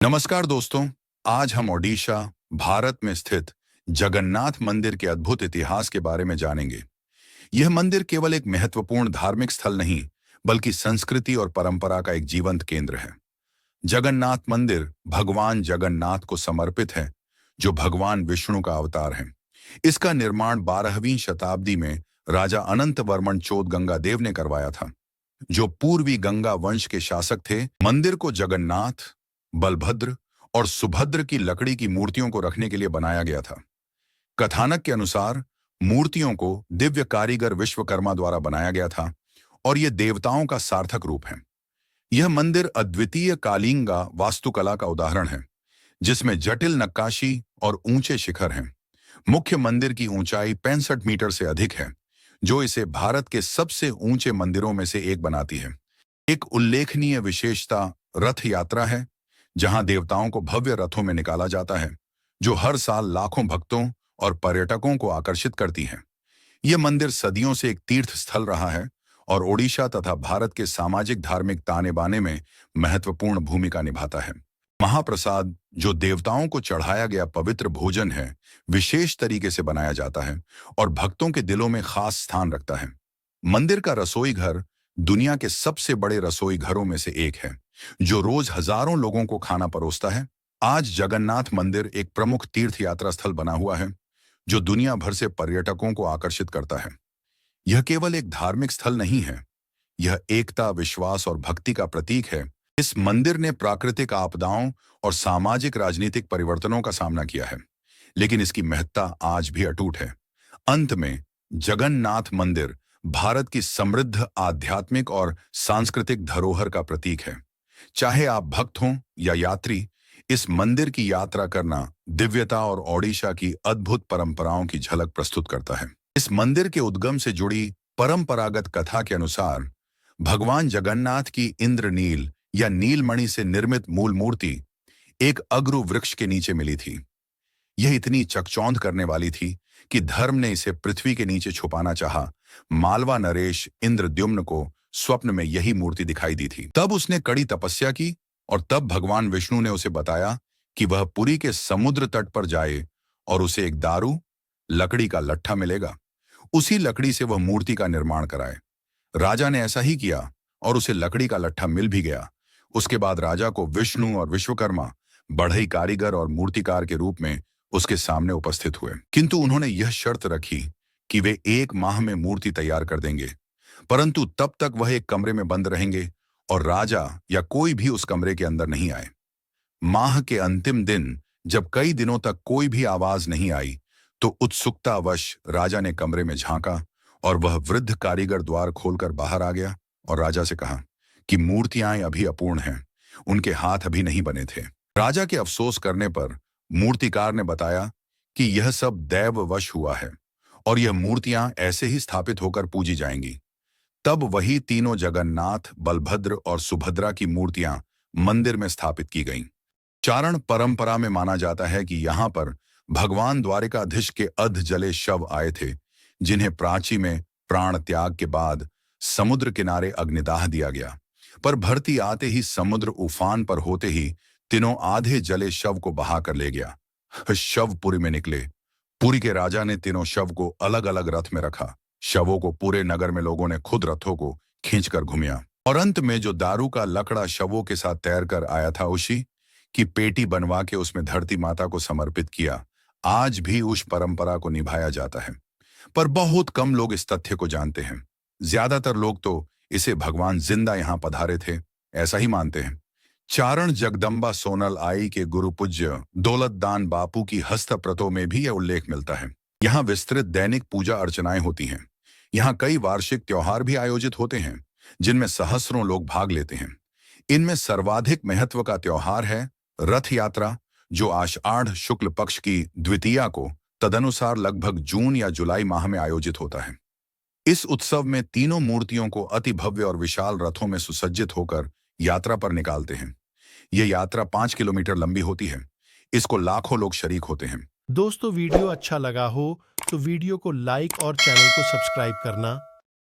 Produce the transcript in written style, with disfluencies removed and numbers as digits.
नमस्कार दोस्तों, आज हम ओडिशा, भारत में स्थित जगन्नाथ मंदिर के अद्भुत इतिहास के बारे में जानेंगे। यह मंदिर केवल एक महत्वपूर्ण धार्मिक स्थल नहीं, बल्कि संस्कृति और परंपरा का एक जीवंत केंद्र है। जगन्नाथ मंदिर भगवान जगन्नाथ को समर्पित है, जो भगवान विष्णु का अवतार है। इसका निर्माण 12वीं शताब्दी में राजा अनंत वर्मन चोदगंगा देव ने करवाया था, जो पूर्वी गंगा वंश के शासक थे। मंदिर को जगन्नाथ, बलभद्र और सुभद्र की लकड़ी की मूर्तियों को रखने के लिए बनाया गया था। कथानक के अनुसार मूर्तियों को दिव्य कारीगर विश्वकर्मा द्वारा बनाया गया था और ये देवताओं का सार्थक रूप है। यह मंदिर अद्वितीय कालिंगा वास्तुकला का उदाहरण है, जिसमें जटिल नक्काशी और ऊंचे शिखर हैं। मुख्य मंदिर की ऊंचाई 65 मीटर से अधिक है, जो इसे भारत के सबसे ऊंचे मंदिरों में से एक बनाती है। एक उल्लेखनीय विशेषता रथ यात्रा है, जहां देवताओं को भव्य रथों में निकाला जाता है, जो हर साल लाखों भक्तों और पर्यटकों को आकर्षित करती है। यह मंदिर सदियों से एक तीर्थ स्थल रहा है और ओडिशा तथा भारत के सामाजिक धार्मिक ताने बाने में महत्वपूर्ण भूमिका निभाता है। महाप्रसाद, जो देवताओं को चढ़ाया गया पवित्र भोजन है, विशेष तरीके से बनाया जाता है और भक्तों के दिलों में खास स्थान रखता है। मंदिर का रसोई घर दुनिया के सबसे बड़े रसोई घरों में से एक है, जो रोज हजारों लोगों को खाना परोसता है। आज जगन्नाथ मंदिर एक प्रमुख तीर्थ यात्रा स्थल बना हुआ है, जो दुनिया भर से पर्यटकों को आकर्षित करता है। यह केवल एक धार्मिक स्थल नहीं है, यह एकता, विश्वास और भक्ति का प्रतीक है। इस मंदिर ने प्राकृतिक आपदाओं और सामाजिक राजनीतिक परिवर्तनों का सामना किया है, लेकिन इसकी महत्ता आज भी अटूट है। अंत में, जगन्नाथ मंदिर भारत की समृद्ध आध्यात्मिक और सांस्कृतिक धरोहर का प्रतीक है। चाहे आप भक्त हों या यात्री, इस मंदिर की यात्रा करना दिव्यता और ओडिशा की अद्भुत परंपराओं की झलक प्रस्तुत करता है। इस मंदिर के उद्गम से जुड़ी परंपरागत कथा के अनुसार, भगवान जगन्नाथ की इंद्रनील या नीलमणि से निर्मित मूल मूर्ति एक अगरु वृक्ष के नीचे मिली थी। यह इतनी चकचौंध करने वाली थी कि धर्म ने इसे पृथ्वी के नीचे छुपाना चाहा। मालवा नरेश इंद्रद्युम्न को स्वप्न में यही मूर्ति दिखाई दी थी। तब उसने कड़ी तपस्या की और तब भगवान विष्णु ने उसे बताया कि वह पुरी के समुद्र तट पर जाए और उसे एक दारू लकड़ी का लट्ठा मिलेगा। उसी लकड़ी से वह मूर्ति का निर्माण कराए। राजा ने ऐसा ही किया और उसे लकड़ी का लट्ठा मिल भी गया। उसके बाद राजा को विष्णु और विश्वकर्मा बढ़ई कारीगर और मूर्तिकार के रूप में उसके सामने उपस्थित हुए, किंतु उन्होंने यह शर्त रखी कि वे 1 माह में मूर्ति तैयार कर देंगे, परंतु तब तक वह एक कमरे में बंद रहेंगे और राजा या कोई भी उस कमरे के अंदर नहीं आए। माह के अंतिम दिन, जब कई दिनों तक कोई भी आवाज नहीं आई, तो उत्सुकतावश राजा ने कमरे में झांका और वह वृद्ध कारीगर द्वार खोलकर बाहर आ गया और राजा से कहा कि मूर्तियां अभी अपूर्ण हैं, उनके हाथ अभी नहीं बने थे। राजा के अफसोस करने पर मूर्तिकार ने बताया कि यह सब दैववश हुआ है और यह मूर्तियां ऐसे ही स्थापित होकर पूजी जाएंगी। तब वही तीनों जगन्नाथ, बलभद्र और सुभद्रा की मूर्तियां मंदिर में स्थापित की गईं। चारण परंपरा में माना जाता है कि यहाँ पर भगवान द्वारिकाधीश के अध जले शव आए थे, जिन्हें प्राची में प्राण त्याग के बाद समुद्र किनारे अग्निदाह दिया गया। पर भरती आते ही समुद्र उफान पर होते ही तीनों आधे जले शव को बहा कर ले गया। शव पुरी में निकले। पुरी के राजा ने तीनों शव को अलग अलग रथ में रखा। शवों को पूरे नगर में लोगों ने खुद रथों को खींचकर घुमाया और अंत में जो दारू का लकड़ा शवों के साथ तैर कर आया था, उसी की पेटी बनवा के उसमें धरती माता को समर्पित किया। आज भी उस परंपरा को निभाया जाता है, पर बहुत कम लोग इस तथ्य को जानते हैं। ज्यादातर लोग तो इसे भगवान जिंदा यहाँ पधारे थे ऐसा ही मानते हैं। चारण जगदम्बा सोनल आई के गुरु पूज्य दौलतदान बापू की हस्तप्रतों में भी यह उल्लेख मिलता है। यहाँ विस्तृत दैनिक पूजा अर्चनाएं होती हैं। यहाँ कई वार्षिक त्योहार भी आयोजित होते हैं, जिनमें सहस्रों लोग भाग लेते हैं। इनमें सर्वाधिक महत्व का त्योहार है रथ यात्रा, जो आषाढ़ शुक्ल पक्ष की द्वितीया को, तदनुसार लगभग जून या जुलाई माह में आयोजित होता है। इस उत्सव में तीनों मूर्तियों को अति भव्य और विशाल रथों में सुसज्जित होकर यात्रा पर निकालते हैं। यह यात्रा 5 किलोमीटर लंबी होती है। इसको लाखों लोग शरीक होते हैं। दोस्तों, वीडियो अच्छा लगा हो तो वीडियो को लाइक और चैनल को सब्सक्राइब करना